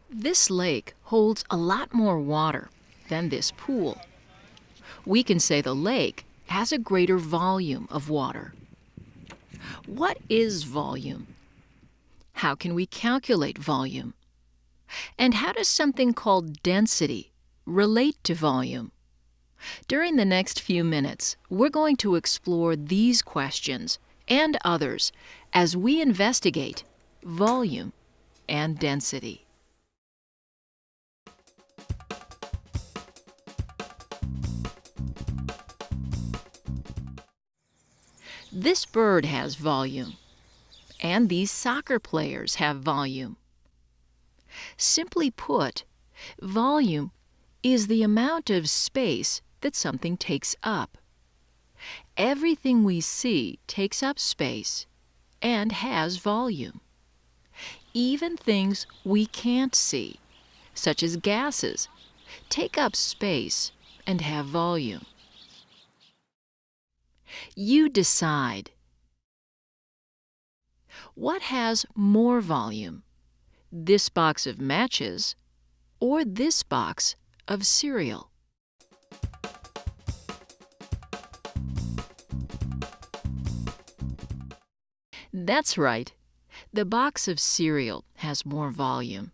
This lake holds a lot more water than this pool. We can say the lake has a greater volume of water. What is volume? How can we calculate volume? And how does something called density relate to volume? During the next few minutes, we're going to explore these questions and others as we investigate volume and density. This bird has volume, and these soccer players have volume. Simply put, volume is the amount of space that something takes up. Everything we see takes up space and has volume. Even things we can't see, such as gases, take up space and have volume. You decide. What has more volume? This box of matches or this box of cereal? That's right. The box of cereal has more volume.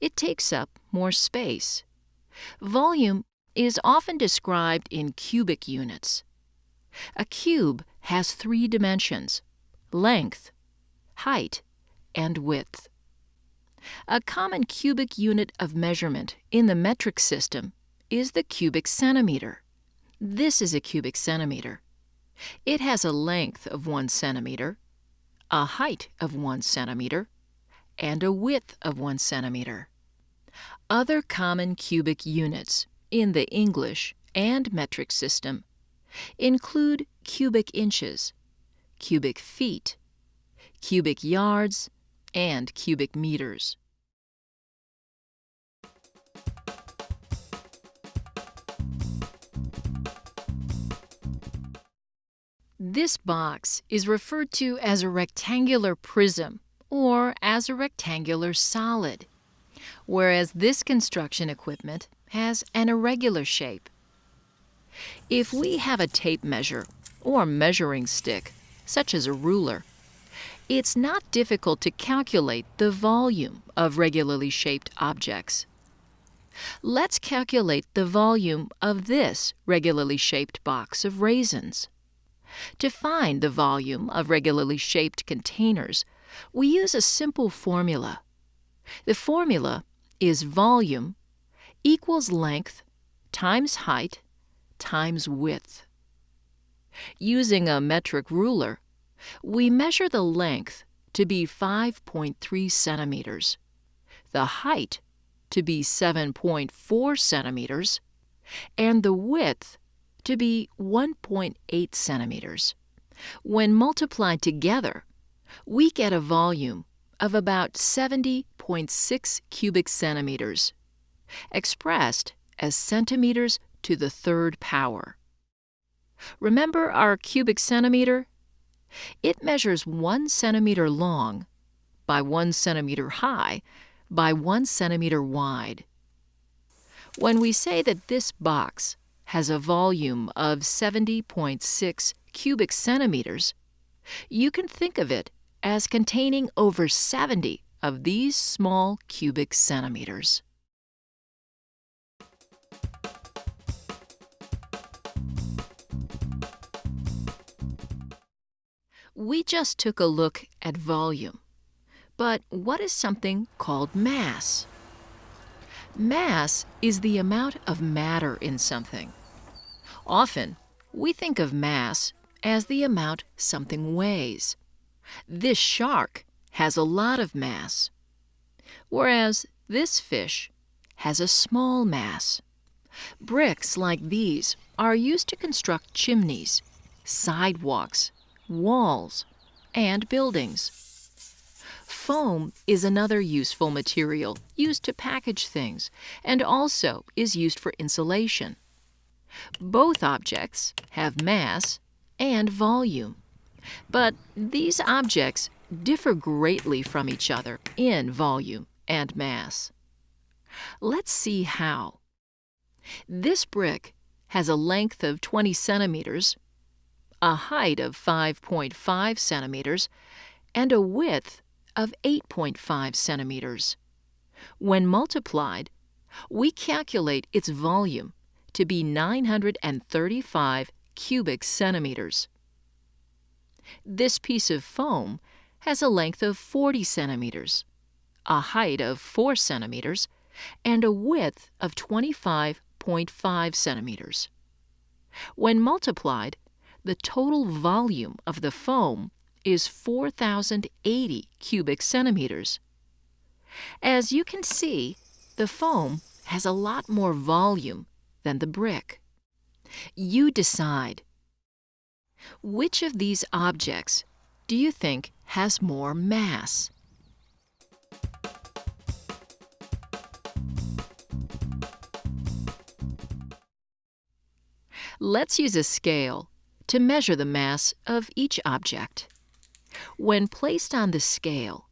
It takes up more space. Volume is often described in cubic units. A cube has 3 dimensions: length, height, and width. A common cubic unit of measurement in the metric system is the cubic centimeter. This is a cubic centimeter. It has a length of 1 centimeter, a height of 1 centimeter, and a width of 1 centimeter. Other common cubic units in the English and metric system include cubic inches, cubic feet, cubic yards, and cubic meters. This box is referred to as a rectangular prism or as a rectangular solid, whereas this construction equipment has an irregular shape. If we have a tape measure or measuring stick, such as a ruler, it's not difficult to calculate the volume of regularly shaped objects. Let's calculate the volume of this regularly shaped box of raisins. To find the volume of regularly shaped containers, we use a simple formula. The formula is volume equals length times height times width. Using a metric ruler, we measure the length to be 5.3 centimeters, the height to be 7.4 centimeters, and the width to be 1.8 centimeters. When multiplied together, we get a volume of about 70.6 cubic centimeters, expressed as centimeters to the 3rd power. Remember our cubic centimeter? It measures 1 centimeter long by 1 centimeter high by 1 centimeter wide. When we say that this box has a volume of 70.6 cubic centimeters, you can think of it as containing over 70 of these small cubic centimeters. We just took a look at volume, but what is something called mass? Mass is the amount of matter in something. Often, we think of mass as the amount something weighs. This shark has a lot of mass, whereas this fish has a small mass. Bricks like these are used to construct chimneys, sidewalks, walls, and buildings. Foam is another useful material used to package things and also is used for insulation. Both objects have mass and volume, but these objects differ greatly from each other in volume and mass. Let's see how. This brick has a length of 20 centimeters, a height of 5.5 centimeters, and a width of 8.5 centimeters. When multiplied, we calculate its volume to be 935 cubic centimeters. This piece of foam has a length of 40 centimeters, a height of 4 centimeters, and a width of 25.5 centimeters. When multiplied, the total volume of the foam is 4,080 cubic centimeters. As you can see, the foam has a lot more volume than the brick. You decide. Which of these objects do you think has more mass? Let's use a scale to measure the mass of each object. When placed on the scale,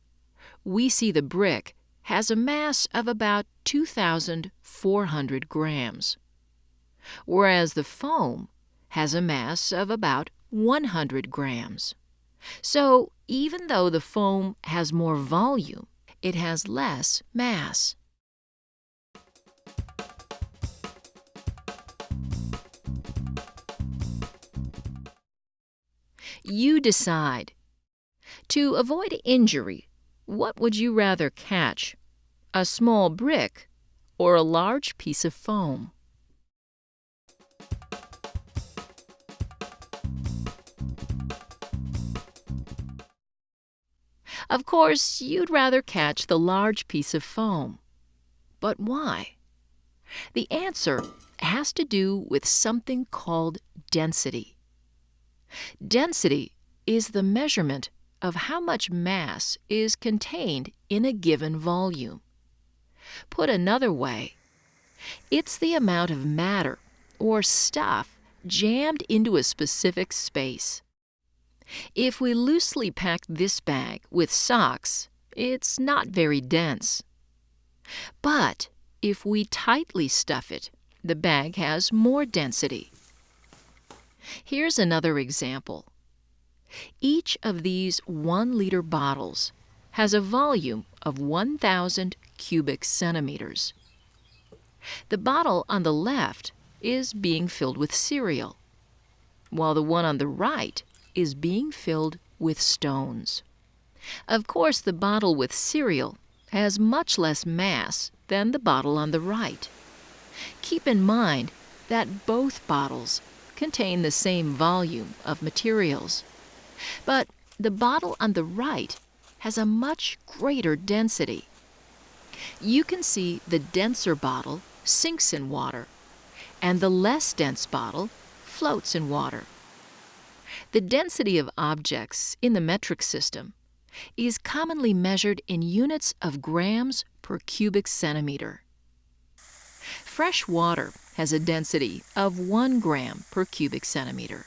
we see the brick has a mass of about 2,400 grams, whereas the foam has a mass of about 100 grams. So even though the foam has more volume, it has less mass. You decide. To avoid injury, what would you rather catch, a small brick or a large piece of foam? Of course, you'd rather catch the large piece of foam. But why? The answer has to do with something called density. Density is the measurement of how much mass is contained in a given volume. Put another way, it's the amount of matter or stuff jammed into a specific space. If we loosely pack this bag with socks, it's not very dense. But if we tightly stuff it, the bag has more density. Here's another example. Each of these 1-liter bottles has a volume of 1,000 cubic centimeters. The bottle on the left is being filled with cereal, while the one on the right is being filled with stones. Of course, the bottle with cereal has much less mass than the bottle on the right. Keep in mind that both bottles contain the same volume of materials, but the bottle on the right has a much greater density. You can see the denser bottle sinks in water, and the less dense bottle floats in water. The density of objects in the metric system is commonly measured in units of grams per cubic centimeter. Fresh water has a density of 1 gram per cubic centimeter.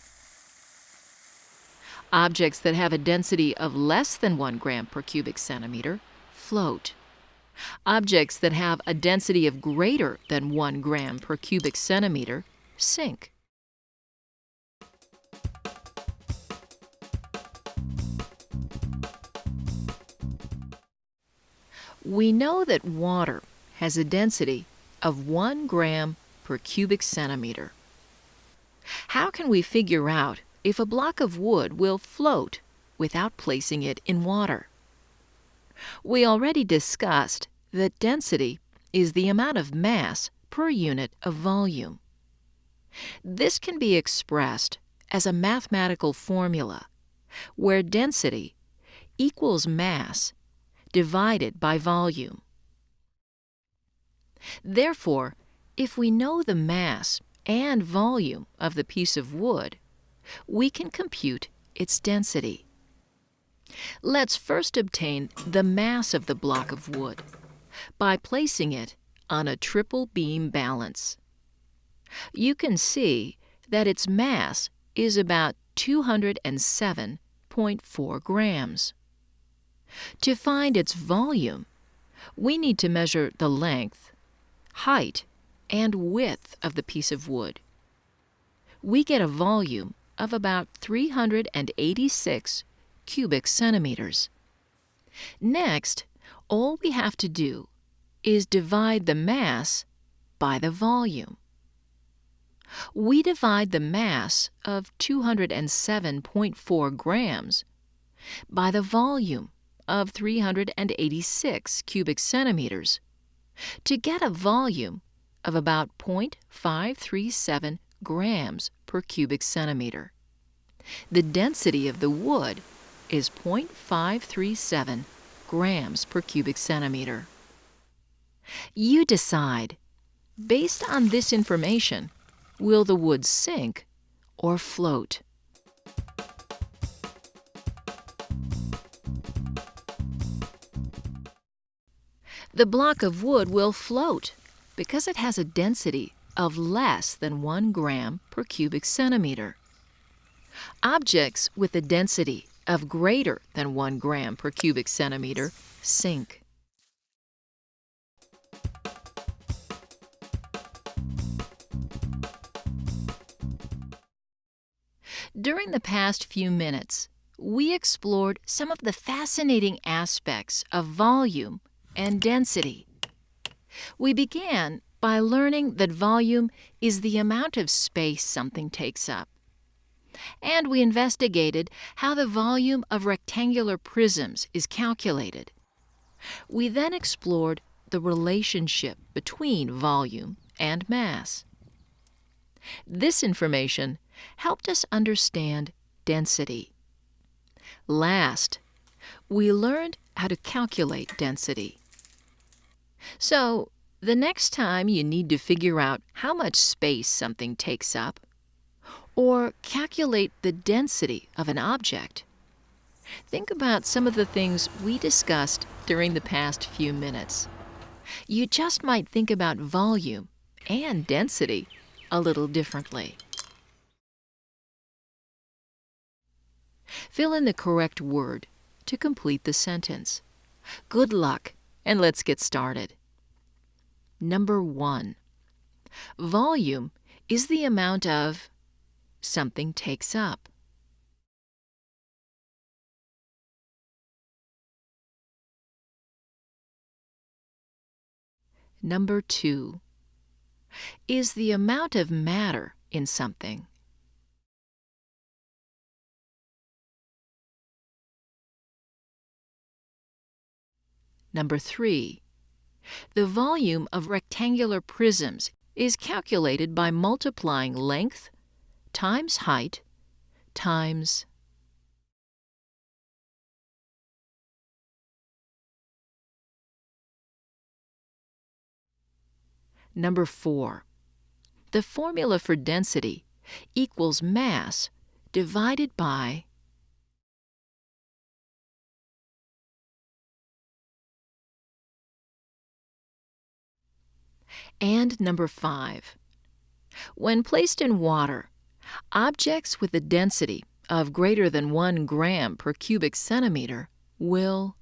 Objects that have a density of less than 1 gram per cubic centimeter float. Objects that have a density of greater than 1 gram per cubic centimeter sink. We know that water has a density of 1 gram per cubic centimeter. How can we figure out if a block of wood will float without placing it in water? We already discussed that density is the amount of mass per unit of volume. This can be expressed as a mathematical formula where density equals mass divided by volume. Therefore, if we know the mass and volume of the piece of wood, we can compute its density. Let's first obtain the mass of the block of wood by placing it on a triple beam balance. You can see that its mass is about 207.4 grams. To find its volume, we need to measure the length height, and width of the piece of wood. We get a volume of about 386 cubic centimeters. Next, all we have to do is divide the mass by the volume. We divide the mass of 207.4 grams by the volume of 386 cubic centimeters to get a volume of about 0.537 grams per cubic centimeter. The density of the wood is 0.537 grams per cubic centimeter. You decide. Based on this information, will the wood sink or float? The block of wood will float because it has a density of less than 1 gram per cubic centimeter. Objects with a density of greater than 1 gram per cubic centimeter sink. During the past few minutes, we explored some of the fascinating aspects of volume and density. We began by learning that volume is the amount of space something takes up. And we investigated how the volume of rectangular prisms is calculated. We then explored the relationship between volume and mass. This information helped us understand density. Last, we learned how to calculate density. So, the next time you need to figure out how much space something takes up, or calculate the density of an object, think about some of the things we discussed during the past few minutes. You just might think about volume and density a little differently. Fill in the correct word to complete the sentence. Good luck, and let's get started. Number 1. Volume is the amount of something takes up. Number 2. Is the amount of matter in something. Number 3. The volume of rectangular prisms is calculated by multiplying length times height times. Number 4. The formula for density equals mass divided by. And number 5. When placed in water, objects with a density of greater than 1 gram per cubic centimeter will.